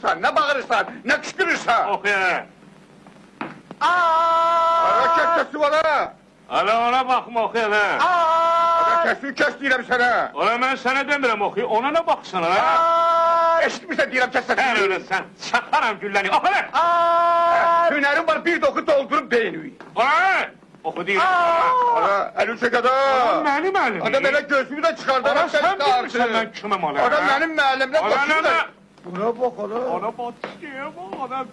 oxuyursan, nə bağırırsan, nə qışqırırsan? Oxuya. Ara kəs vana. Ala ona baxma oxuya la. Ara kəs deyirəm sənə. Ola mən sənə demirəm oxuya, ona nə baxsana la? Eşitmirsən deyirəm kəs səsini. Sən öyle sən, çaxaram gülləni, oxu la. Hünərin var, bir doku doldurup beynimi. Ola, oxu deyirəm. Ara, əlüsə qədər. Mənim əlim. Adam elə gözümü də çıxardarak Ola sən bilmirsən mən kiməm ola. Adam mənim müəllimlə Ola başım da. nə? Buna bax, ola. Ona bax, şeye bax, ona.